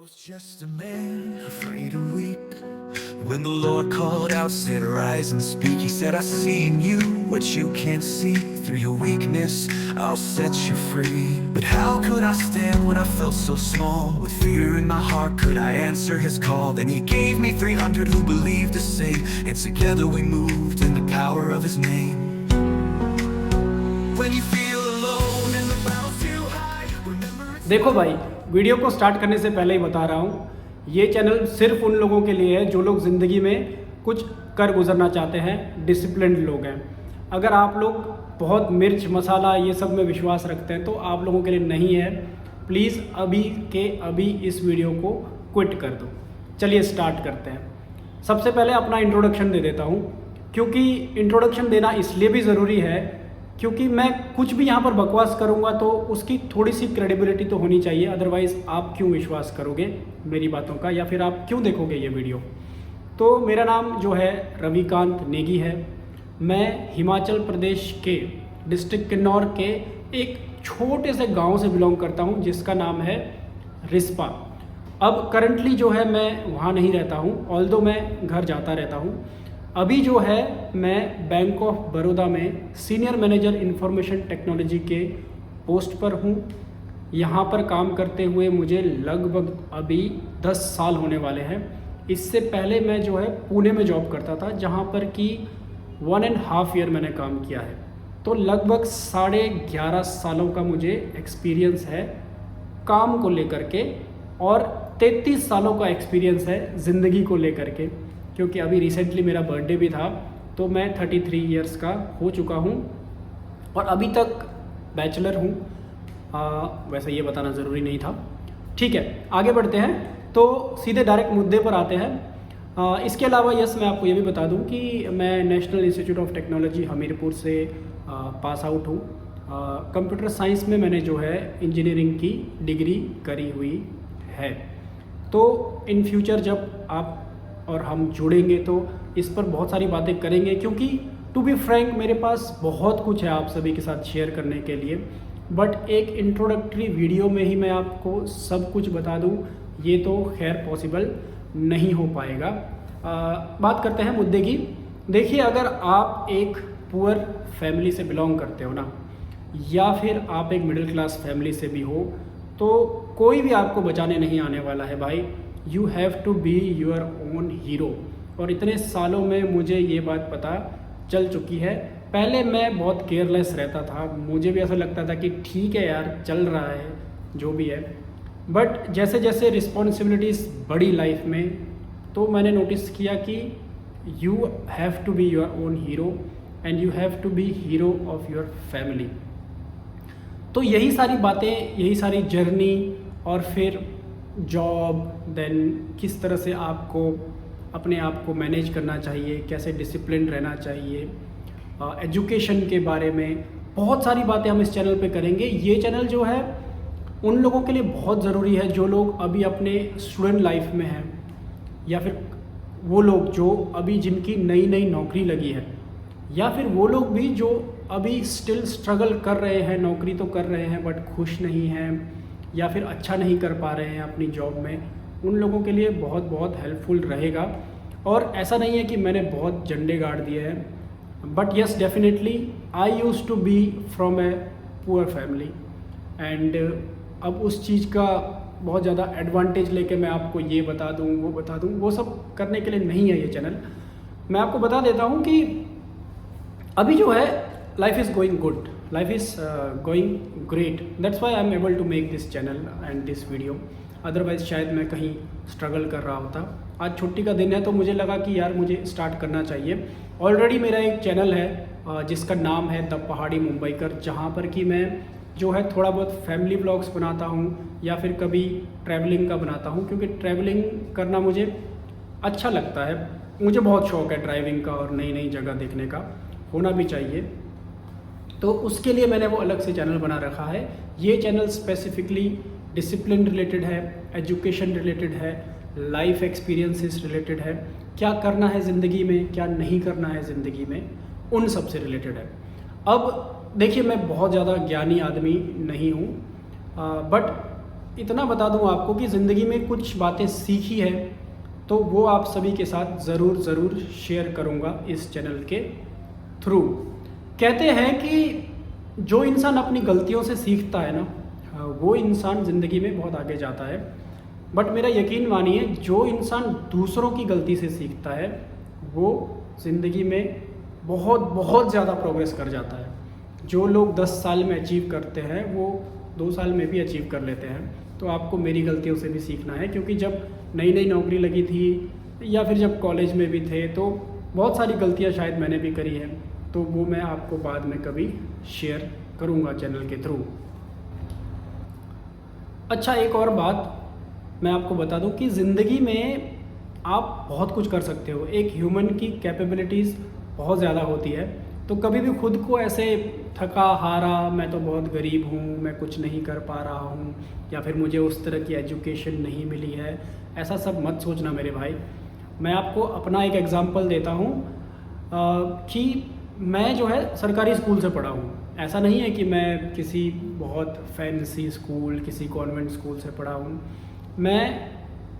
was just a man, afraid to weep. When the Lord called out, said, "Rise and speak." He said, "I see in you what you can't see. Through your weakness, I'll set you free." But how could I stand when I felt so small? With fear in my heart, could I answer his call? Then he gave me 300 who believed the same, and together we moved in the power of his name. When you feel alone and the battle's too high, remember it's देखो भाई, video को start करने से पहले ही बता रहा हूँ, ये चैनल सिर्फ उन लोगों के लिए है जो लोग ज़िंदगी में कुछ कर गुजरना चाहते हैं, डिसिप्लिन्ड लोग हैं। अगर आप लोग बहुत मिर्च मसाला ये सब में विश्वास रखते हैं तो आप लोगों के लिए नहीं है। प्लीज़ अभी के अभी इस वीडियो को क्विट कर दो। चलिए स्टार्ट करते हैं। सबसे पहले अपना इंट्रोडक्शन दे देता हूँ, क्योंकि इंट्रोडक्शन देना इसलिए भी ज़रूरी है क्योंकि मैं कुछ भी यहाँ पर बकवास करूँगा तो उसकी थोड़ी सी क्रेडिबिलिटी तो होनी चाहिए, अदरवाइज़ आप क्यों विश्वास करोगे मेरी बातों का, या फिर आप क्यों देखोगे ये वीडियो। तो मेरा नाम जो है रविकांत नेगी है। मैं हिमाचल प्रदेश के डिस्ट्रिक्ट किन्नौर के एक छोटे से गांव से बिलोंग करता हूं जिसका नाम है रिस्पा। अब करंटली जो है मैं वहां नहीं रहता हूं, ऑल्दो मैं घर जाता रहता हूं। अभी जो है मैं बैंक ऑफ बड़ौदा में सीनियर मैनेजर इंफॉर्मेशन टेक्नोलॉजी के पोस्ट पर हूं। यहाँ पर काम करते हुए मुझे लगभग अभी 10 साल होने वाले हैं। इससे पहले मैं जो है पुणे में जॉब करता था, जहाँ पर कि 1.5 ईयर मैंने काम किया है। तो लगभग 11.5 सालों का मुझे एक्सपीरियंस है काम को लेकर के, और 33 सालों का एक्सपीरियंस है ज़िंदगी को लेकर के, क्योंकि अभी रिसेंटली मेरा बर्थडे भी था। तो मैं 33 ईयर्स का हो चुका हूँ और अभी तक बैचलर हूँ। वैसे ये बताना ज़रूरी नहीं था। ठीक है, आगे बढ़ते हैं तो सीधे डायरेक्ट मुद्दे पर आते हैं। इसके अलावा यस, मैं आपको ये भी बता दूं कि मैं national institute of technology Hamirpur से पास आउट हूँ। कंप्यूटर साइंस में मैंने जो है इंजीनियरिंग की डिग्री करी हुई है। तो इन फ्यूचर जब आप और हम जुड़ेंगे तो इस पर बहुत सारी बातें करेंगे, क्योंकि टू बी फ्रैंक मेरे पास बहुत कुछ है आप सभी के साथ शेयर करने के लिए, बट एक इंट्रोडक्टरी वीडियो में ही मैं आपको सब कुछ बता दूं ये तो खैर पॉसिबल नहीं हो पाएगा। बात करते हैं मुद्दे की। देखिए, अगर आप एक पुअर फैमिली से बिलोंग करते हो ना, या फिर आप एक मिडिल क्लास फैमिली से भी हो, तो कोई भी आपको बचाने नहीं आने वाला है भाई। You have to be your own hero. और इतने सालों में मुझे ये बात पता चल चुकी है। पहले मैं बहुत केयरलेस रहता था, मुझे भी ऐसा लगता था कि ठीक है यार, चल रहा है जो भी है। बट जैसे जैसे रिस्पॉन्सिबिलिटीज़ बढ़ी लाइफ में, तो मैंने नोटिस किया कि you have to be your own hero and you have to be hero of your family. तो यही सारी बातें, यही सारी जर्नी, और फिर जॉब, देन किस तरह से आपको अपने आप को मैनेज करना चाहिए, कैसे डिसिप्लिन रहना चाहिए, एजुकेशन के बारे में बहुत सारी बातें हम इस चैनल पे करेंगे। ये चैनल जो है उन लोगों के लिए बहुत ज़रूरी है जो लोग अभी अपने स्टूडेंट लाइफ में हैं, या फिर वो लोग जो अभी जिनकी नई नई नौकरी लगी है, या फिर वो लोग भी जो अभी स्टिल स्ट्रगल कर रहे हैं, नौकरी तो कर रहे हैं बट खुश नहीं हैं, या फिर अच्छा नहीं कर पा रहे हैं अपनी जॉब में। उन लोगों के लिए बहुत बहुत हेल्पफुल रहेगा। और ऐसा नहीं है कि मैंने बहुत झंडे गाड़ दिए हैं, but yes definitely I used to be from a poor family, and अब उस चीज़ का बहुत ज़्यादा एडवांटेज लेके मैं आपको ये बता दूँ, वो बता दूँ, वो सब करने के लिए नहीं है ये चैनल। मैं आपको बता देता हूँ कि अभी जो है life is going good, life is going great. That's why I am able to make this channel and this video. Otherwise शायद मैं कहीं स्ट्रगल कर रहा होता। आज छुट्टी का दिन है तो मुझे लगा कि यार मुझे स्टार्ट करना चाहिए। ऑलरेडी मेरा एक चैनल है जिसका नाम है द पहाड़ी मुंबईकर, जहाँ पर कि मैं जो है थोड़ा बहुत फैमिली व्लॉग्स बनाता हूँ, या फिर कभी ट्रैवलिंग का बनाता हूँ, क्योंकि ट्रैवलिंग करना मुझे अच्छा लगता है। मुझे बहुत शौक है ड्राइविंग का और नई नई जगह देखने का, होना भी चाहिए। तो उसके लिए मैंने वो अलग से चैनल बना रखा है। ये चैनल स्पेसिफिकली डिसिप्लिन रिलेटेड है, एजुकेशन रिलेटेड है, लाइफ एक्सपीरियंसेस रिलेटेड है, क्या करना है ज़िंदगी में, क्या नहीं करना है ज़िंदगी में, उन सब से रिलेटेड है। अब देखिए, मैं बहुत ज़्यादा ज्ञानी आदमी नहीं हूँ, बट इतना बता दूं आपको कि ज़िंदगी में कुछ बातें सीखी है तो वो आप सभी के साथ ज़रूर शेयर करूंगा इस चैनल के थ्रू। कहते हैं कि जो इंसान अपनी गलतियों से सीखता है ना, वो इंसान ज़िंदगी में बहुत आगे जाता है। बट मेरा यकीन मानिए, जो इंसान दूसरों की गलती से सीखता है वो ज़िंदगी में बहुत ज़्यादा प्रोग्रेस कर जाता है। जो लोग 10 साल में अचीव करते हैं वो 2 साल में भी अचीव कर लेते हैं। तो आपको मेरी गलतियों से भी सीखना है, क्योंकि जब नई नौकरी लगी थी या फिर जब कॉलेज में भी थे तो बहुत सारी गलतियां शायद मैंने भी करी हैं, तो वो मैं आपको बाद में कभी शेयर करूंगा चैनल के थ्रू। अच्छा, एक और बात मैं आपको बता दूं कि ज़िंदगी में आप बहुत कुछ कर सकते हो। एक ह्यूमन की कैपेबिलिटीज़ बहुत ज़्यादा होती है, तो कभी भी खुद को ऐसे थका हारा, मैं तो बहुत गरीब हूँ, मैं कुछ नहीं कर पा रहा हूँ, या फिर मुझे उस तरह की एजुकेशन नहीं मिली है, ऐसा सब मत सोचना मेरे भाई। मैं आपको अपना एक एग्ज़ाम्पल देता हूँ कि मैं जो है सरकारी स्कूल से पढ़ा हूँ। ऐसा नहीं है कि मैं किसी बहुत फैंसी स्कूल, किसी कॉन्वेंट स्कूल से पढ़ा हूँ। मैं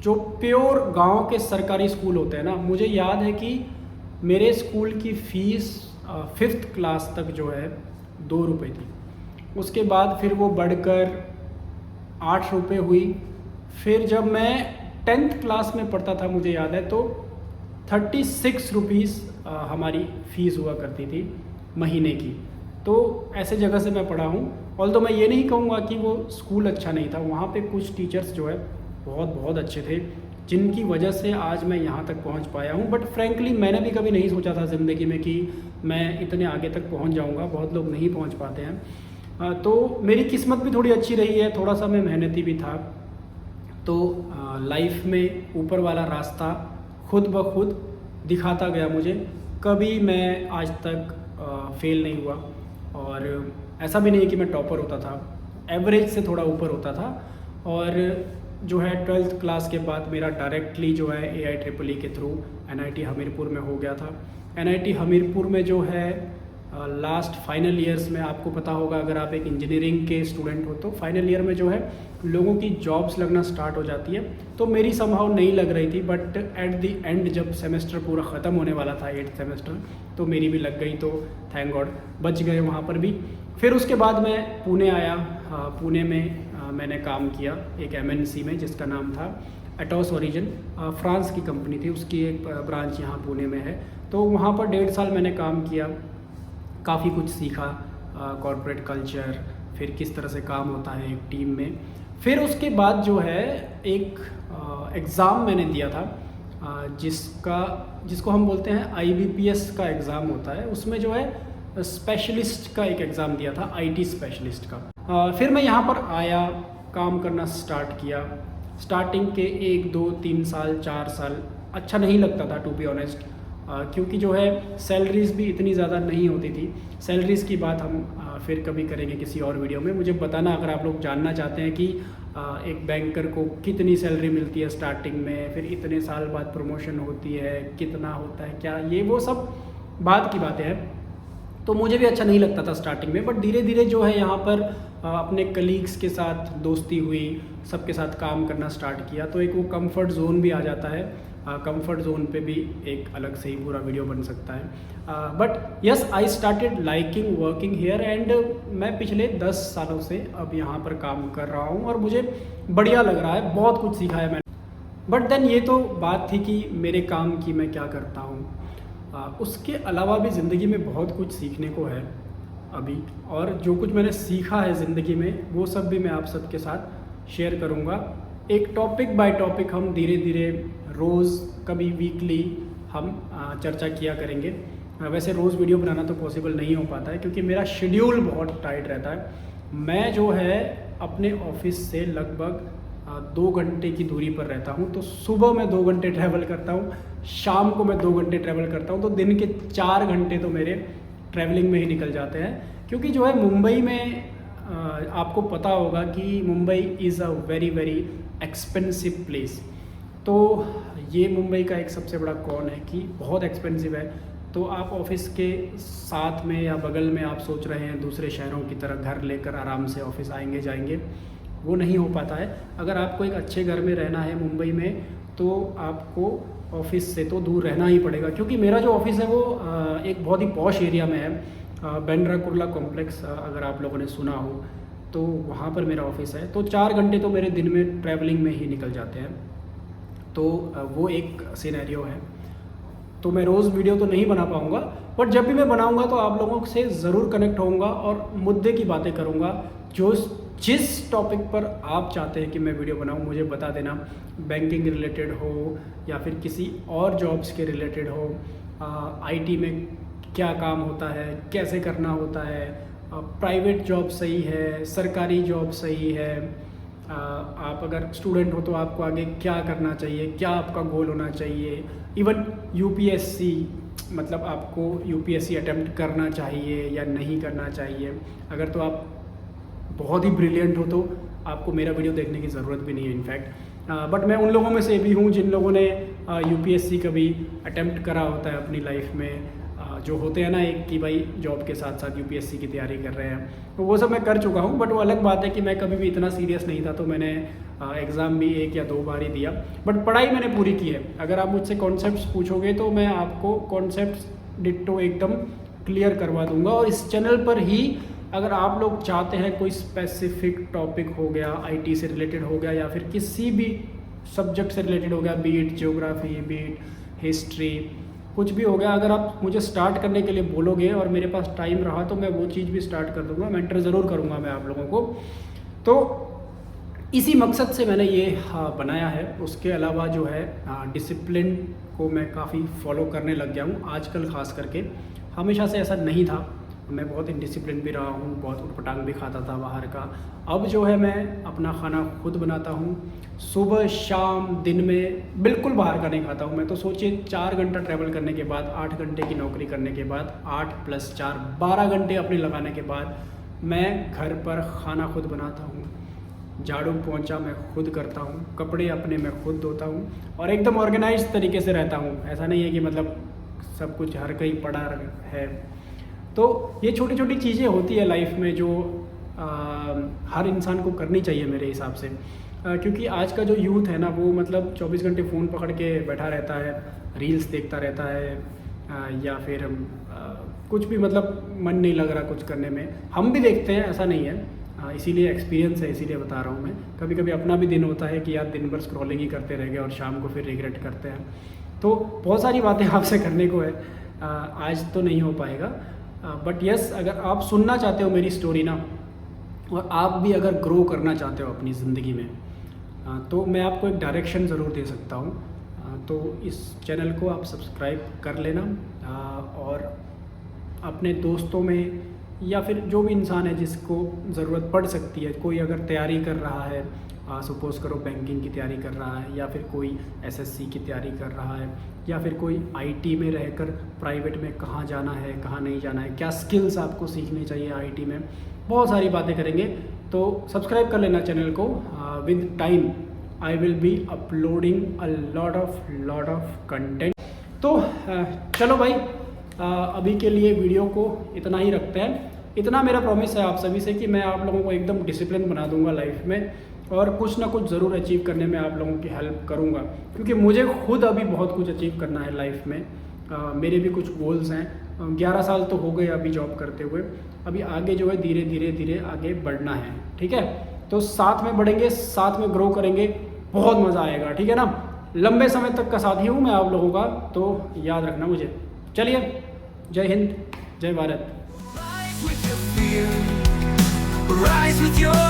जो प्योर गांव के सरकारी स्कूल होते हैं ना, मुझे याद है कि मेरे स्कूल की फ़ीस 5th क्लास तक जो है 2 रुपये थी। उसके बाद फिर वो बढ़कर 8 रुपये हुई। फिर जब मैं 10th क्लास में पढ़ता था, मुझे याद है, तो 36 रुपीज़ हमारी फ़ीस हुआ करती थी महीने की। तो ऐसे जगह से मैं पढ़ा हूँ। ऑल्दो मैं ये नहीं कहूँगा कि वो स्कूल अच्छा नहीं था, वहाँ पे कुछ टीचर्स जो है बहुत अच्छे थे, जिनकी वजह से आज मैं यहाँ तक पहुँच पाया हूँ। बट फ्रैंकली मैंने भी कभी नहीं सोचा था ज़िंदगी में कि मैं इतने आगे तक पहुँच जाऊँगा। बहुत लोग नहीं पहुँच पाते हैं। तो मेरी किस्मत भी थोड़ी अच्छी रही है, थोड़ा सा मैं मेहनती भी था। तो लाइफ में ऊपर वाला रास्ता खुद ब खुद दिखाता गया मुझे। कभी मैं आज तक फेल नहीं हुआ, और ऐसा भी नहीं है कि मैं टॉपर होता था, एवरेज से थोड़ा ऊपर होता था। और जो है 12th क्लास के बाद मेरा डायरेक्टली जो है AIEEE के थ्रू NIT हमीरपुर में हो गया था। NIT हमीरपुर में जो है लास्ट फाइनल ईयर्स में, आपको पता होगा अगर आप एक इंजीनियरिंग के स्टूडेंट हो, तो फाइनल ईयर में जो है लोगों की जॉब्स लगना स्टार्ट हो जाती है। तो मेरी समहाउ नहीं लग रही थी, बट एट द एंड जब सेमेस्टर पूरा ख़त्म होने वाला था 8th सेमेस्टर, तो मेरी भी लग गई। तो थैंक गॉड बच गए वहाँ पर भी। फिर उसके बाद मैं पुणे आया। पुणे में मैंने काम किया एक MNC में जिसका नाम था एटोस ओरिजिन, फ्रांस की कंपनी थी, उसकी एक ब्रांच यहाँ पुणे में है। तो वहाँ पर 1.5 साल मैंने काम किया, काफ़ी कुछ सीखा, कॉर्पोरेट कल्चर, फिर किस तरह से काम होता है एक टीम में। फिर उसके बाद जो है एक एग्ज़ाम मैंने दिया था, जिसको हम बोलते हैं IBPS का एग्ज़ाम होता है। उसमें जो है स्पेशलिस्ट का एक एग्ज़ाम दिया था, IT स्पेशलिस्ट का। फिर मैं यहाँ पर आया, काम करना स्टार्ट किया। स्टार्टिंग के 1, 2, 3 साल, 4 साल अच्छा नहीं लगता था टू बी ऑनेस्ट, क्योंकि जो है सैलरीज़ भी इतनी ज़्यादा नहीं होती थी। सैलरीज़ की बात हम फिर कभी करेंगे किसी और वीडियो में। मुझे बताना अगर आप लोग जानना चाहते हैं कि एक बैंकर को कितनी सैलरी मिलती है स्टार्टिंग में, फिर इतने साल बाद प्रमोशन होती है, कितना होता है, क्या ये वो सब बात की बातें हैं। तो मुझे भी अच्छा नहीं लगता था स्टार्टिंग में, बट धीरे धीरे जो है यहाँ पर अपने कलीग्स के साथ दोस्ती हुई, सबके साथ काम करना स्टार्ट किया, तो एक वो कंफर्ट जोन भी आ जाता है। कंफर्ट जोन पे भी एक अलग से ही पूरा वीडियो बन सकता है। But yes, I started liking working here, and मैं पिछले 10 सालों से अब यहाँ पर काम कर रहा हूँ और मुझे बढ़िया लग रहा है, बहुत कुछ सीखा है मैंने। बट देन ये तो बात थी कि मेरे काम की मैं क्या करता हूँ। उसके अलावा भी ज़िंदगी में बहुत कुछ सीखने को है अभी, और जो कुछ मैंने सीखा है ज़िंदगी में वो सब भी मैं आप सबके साथ शेयर करूँगा। एक टॉपिक बाय टॉपिक हम धीरे धीरे रोज़, कभी वीकली हम चर्चा किया करेंगे। वैसे रोज़ वीडियो बनाना तो पॉसिबल नहीं हो पाता है क्योंकि मेरा शेड्यूल बहुत टाइट रहता है। मैं जो है अपने ऑफिस से लगभग 2 घंटे की दूरी पर रहता हूँ, तो सुबह मैं 2 घंटे ट्रैवल करता हूँ, शाम को मैं 2 घंटे ट्रैवल करता हूँ, तो दिन के 4 घंटे तो मेरे ट्रैवलिंग में ही निकल जाते हैं। क्योंकि जो है मुंबई में आपको पता होगा कि Mumbai is a very very expensive place. तो ये मुंबई का एक सबसे बड़ा कॉन है कि बहुत एक्सपेंसिव है। तो आप ऑफिस के साथ में या बगल में आप सोच रहे हैं दूसरे शहरों की तरह घर लेकर आराम से ऑफिस आएंगे जाएंगे, वो नहीं हो पाता है। अगर आपको एक अच्छे घर में रहना है मुंबई में तो आपको ऑफिस से तो दूर रहना ही पड़ेगा, क्योंकि मेरा जो ऑफिस है वो एक बहुत ही पॉश एरिया में है, बेंड्रा कुर्ला कॉम्प्लेक्स, अगर आप लोगों ने सुना हो तो वहाँ पर मेरा ऑफिस है। तो 4 घंटे तो मेरे दिन में ट्रैवलिंग में ही निकल जाते हैं। तो वो एक सिनेरियो है। तो मैं रोज़ वीडियो तो नहीं बना पाऊँगा, बट जब भी मैं बनाऊँगा तो आप लोगों से ज़रूर कनेक्ट होऊंगा और मुद्दे की बातें करूँगा। जिस टॉपिक पर आप चाहते हैं कि मैं वीडियो बनाऊँ मुझे बता देना, बैंकिंग रिलेटेड हो या फिर किसी और जॉब्स के रिलेटेड हो, आईटी में क्या काम होता है, कैसे करना होता है, प्राइवेट जॉब सही है, सरकारी जॉब सही है, आप अगर स्टूडेंट हो तो आपको आगे क्या करना चाहिए, क्या आपका गोल होना चाहिए, इवन यूपीएससी, मतलब आपको यूपीएससी अटेम्प्ट करना चाहिए या नहीं करना चाहिए। अगर तो आप बहुत ही ब्रिलियंट हो तो आपको मेरा वीडियो देखने की ज़रूरत भी नहीं है इनफैक्ट। बट मैं उन लोगों में से भी हूँ जिन लोगों ने यूपीएससी कभी अटेम्प्ट करा होता है अपनी लाइफ में, जो होते हैं ना एक कि भाई जॉब के साथ साथ यूपीएससी की तैयारी कर रहे हैं, तो वो सब मैं कर चुका हूँ। बट वो अलग बात है कि मैं कभी भी इतना सीरियस नहीं था, तो मैंने एग्ज़ाम भी 1 या 2 बार ही दिया, बट पढ़ाई मैंने पूरी की है। अगर आप मुझसे कॉन्सेप्ट्स पूछोगे तो मैं आपको कॉन्सेप्ट्स डिट्टो एकदम क्लियर करवा दूंगा। और इस चैनल पर ही अगर आप लोग चाहते हैं कोई स्पेसिफिक टॉपिक हो गया, आईटी से रिलेटेड हो गया या फिर किसी भी सब्जेक्ट से रिलेटेड हो गया, बीट ज्योग्राफी, बीट हिस्ट्री, कुछ भी हो गया, अगर आप मुझे स्टार्ट करने के लिए बोलोगे और मेरे पास टाइम रहा तो मैं वो चीज़ भी स्टार्ट कर दूंगा, मेंटर ज़रूर करूंगा मैं आप लोगों को। तो इसी मकसद से मैंने ये बनाया है। उसके अलावा जो है डिसिप्लिन को मैं काफ़ी फॉलो करने लग गया हूँ आजकल, ख़ास करके। हमेशा से ऐसा नहीं था, मैं बहुत इनडिसिप्लिन भी रहा हूँ, बहुत उटपटांग भी खाता था बाहर का। अब जो है मैं अपना खाना खुद बनाता हूँ, सुबह शाम दिन में बिल्कुल बाहर का नहीं खाता हूँ। मैं तो सोचिए 4 घंटा ट्रैवल करने के बाद, 8 घंटे की नौकरी करने के बाद, 8 + 4 12 घंटे अपने लगाने के बाद मैं घर पर खाना खुद बनाता हूँ, झाड़ू पोंछा मैं खुद करता हूँ, कपड़े अपने मैं खुद धोता हूँ और एकदम ऑर्गेनाइज तरीके से रहता हूँ। ऐसा नहीं है कि मतलब सब कुछ हर कहीं पड़ा है। तो ये छोटी छोटी चीज़ें होती है लाइफ में जो हर इंसान को करनी चाहिए मेरे हिसाब से, क्योंकि आज का जो यूथ है ना वो मतलब 24 घंटे फ़ोन पकड़ के बैठा रहता है, रील्स देखता रहता है, या फिर कुछ भी मतलब मन नहीं लग रहा कुछ करने में। हम भी देखते हैं, ऐसा नहीं है, इसीलिए एक्सपीरियंस है, इसीलिए बता रहा हूँ मैं। कभी कभी अपना भी दिन होता है कि यार दिन भर स्क्रॉलिंग ही करते रह गए और शाम को फिर रिग्रेट करते हैं। तो बहुत सारी बातें आपसे करने को है, आज तो नहीं हो पाएगा, बट यस, अगर आप सुनना चाहते हो मेरी स्टोरी ना, और आप भी अगर ग्रो करना चाहते हो अपनी ज़िंदगी में, तो मैं आपको एक डायरेक्शन ज़रूर दे सकता हूँ। तो इस चैनल को आप सब्सक्राइब कर लेना, और अपने दोस्तों में या फिर जो भी इंसान है जिसको ज़रूरत पड़ सकती है, कोई अगर तैयारी कर रहा है, सपोज़ करो बैंकिंग की तैयारी कर रहा है, या फिर कोई एसएससी की तैयारी कर रहा है, या फिर कोई आईटी में रहकर प्राइवेट में कहाँ जाना है, कहाँ नहीं जाना है, क्या स्किल्स आपको सीखनी चाहिए आईटी में, बहुत सारी बातें करेंगे। तो सब्सक्राइब कर लेना चैनल को। With time I will be uploading a lot of content. तो चलो भाई, अभी के लिए वीडियो को इतना ही रखते हैं। इतना मेरा प्रॉमिस है आप सभी से कि मैं आप लोगों को एकदम डिसिप्लिन बना दूंगा लाइफ में, और कुछ ना कुछ ज़रूर अचीव करने में आप लोगों की हेल्प करूंगा, क्योंकि मुझे खुद अभी बहुत कुछ अचीव करना है लाइफ में। मेरे भी कुछ गोल्स हैं। 11 साल तो हो गए अभी जॉब करते हुए, अभी आगे जो है धीरे धीरे आगे बढ़ना है, ठीक है। तो साथ में बढ़ेंगे, साथ में ग्रो करेंगे, बहुत मज़ा आएगा, ठीक है ना। लंबे समय तक का साथी हूँ मैं आप लोगों का, तो याद रखना मुझे। चलिए, जय हिंद, जय भारत। Rise with your